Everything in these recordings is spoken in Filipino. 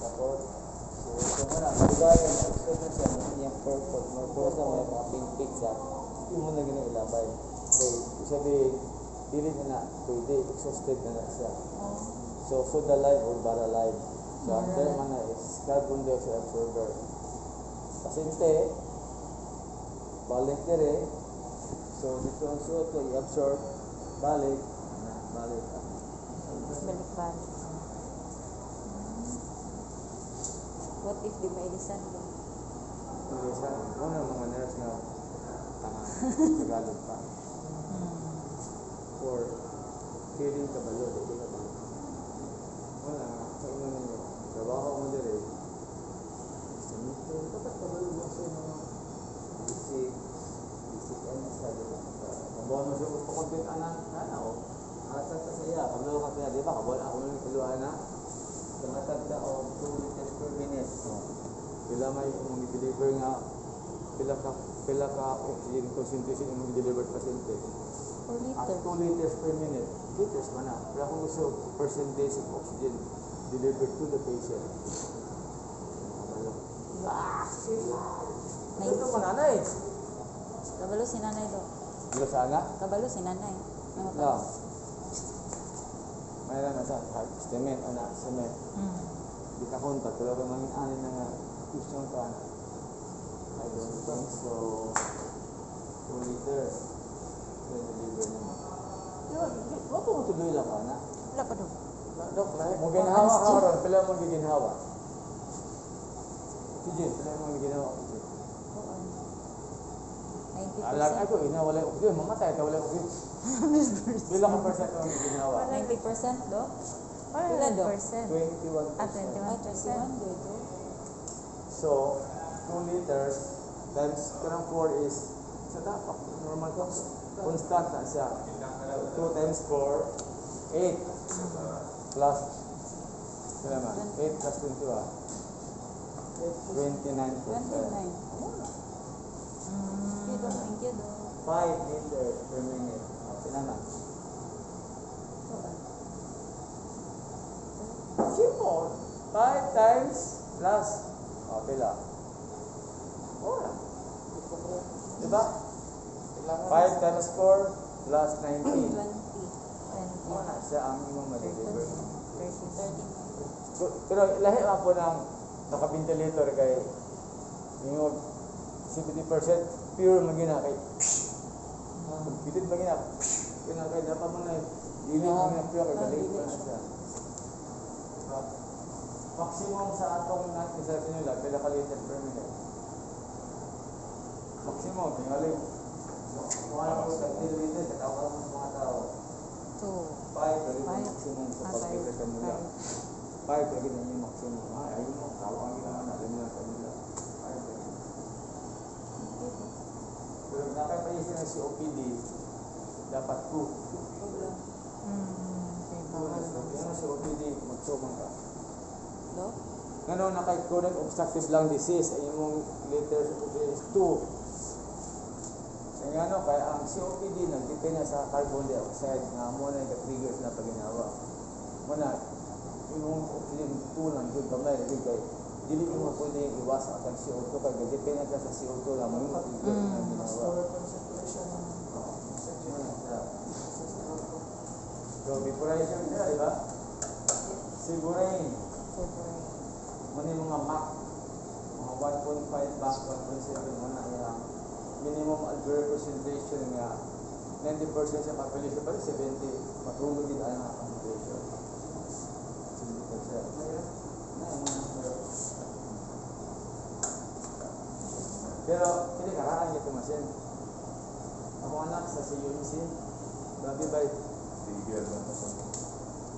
kapot. So, ito mo na, magayon, extra na siya, yung purpose, magpunas na mga kaping pizza, hindi mo na ginailabay. Okay, sabihin, dili na pwede, exhausted na siya. So, food alive or bar alive. So, ang term na is carbon dioxide absorber. Pasyente, balik dire. So, dito ang suot ko, i-absorb, balik. Balik. Balik-balik. What if di ba ilisan ko? Ilisan? Ano mga nurse na tanga, Tagalog pa. Or feeling kabalo, hindi kabalo. Wala nga, kainan ninyo. Trabaho mo dire. Dapat kabalo mo sa mga basic ano sa dito. Kabuhan mo siya pagpakontent anak, o. Asa sa saya, kabalo ka kaya, di ba? Kabalo ako nang kaluhan na. Tumatag ka o 2 liters per minute. Pila may mong i-deliver nga, pila ka oxygen concentration yung mong i-deliver pasyente. 4 liters. At 2 liters per minute. Liters man na. Pero kung gusto, percentage of oxygen delivered to the patient. Kabalo. Ito mo nanay. Kabalo si nanay do. Dilo sana? Kabalo si nanay. No. Mayroon na sa cement, anak, cement. Di ka kontak, pero kung mangin anin na nga, gusto ka na. I don't think so. 2 liters. Then deliver naman. Wag mo tuloy lang ka na. Wala pa do. Dok, mo ginhawa ka ron, pila mo giginhawa. Sige, pila mo giginhawa. 90%. Alam ako, inawala ko. Mamatay ka, wala ko. Pila ka percent ang giginhawa? 90% do? Pila do? 21%. 21% do. So, 2 liters times karang 4 is sa dapat normal ko constant na siya. 2 times 4 8 plus kaya naman 8 plus 21 29%. 29. Thank you do. 5 liters per minute. Sinaman. Simple. 5 times plus pila. Wala. Diba? 5 times 4 plus 19. 20. Wala siya ang imong ma-deliver. 30. Pero lahi lang po ng naka-ventilator kay yung 70% pure magina kay bitit magina kay dapat mo na dili magina pure kay galing na siya. Maximum sa atong isa nila pila ka liter per minute. Maximum tingali. Wala po sa liter sa tao ng mga tao. 5 lagi maximum sa pagkikita nila. 5 lagi na yung maximum. Ayun mo, tawag ang ginawa natin nila sa nila. 5 lagi. Pero nakapayusin ng COPD, dapat 2. Yung COPD, magsumang ka. Do? Ngano na kay chronic obstructive lung disease, ay yung liters is 2. Kaya ngano, kaya ang COPD nagdepende sa carbon dioxide nga mo na yung triggers na paginawa. Muna, yung oxygen 2 lang yun, kamay na yun kay dili mo pwede iwas ang CO2 kaya depende ka sa CO2 lang mo yung trigger na ginawa. So, vaporization nila, di ba? Sigurain. Muna yung mga MAC, mga 1.5 back, 1.7 muna yung minimum alveolar concentration nga 90% sa population pa rin, 70 matulog din ang concentration. 70%. Pero, hindi karaan yung kumasin. Ako anak sa CUMC, babi ba?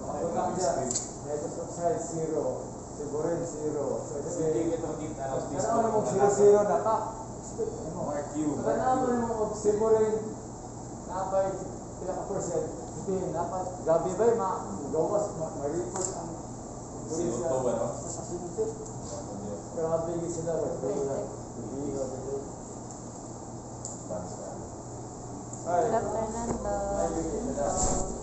Makaputang dyan, nitrous oxide 0, sigurin 0. So, Hindi kita makita ang kailangan mo 0-0 na pa. Kailangan mo sigurin napay pila ka percent. Hindi, dapat gabi ba'y magawas, ma-report ang CO2 ba, no? sa sinusip. Grabe yung sila. Ay, Good afternoon do.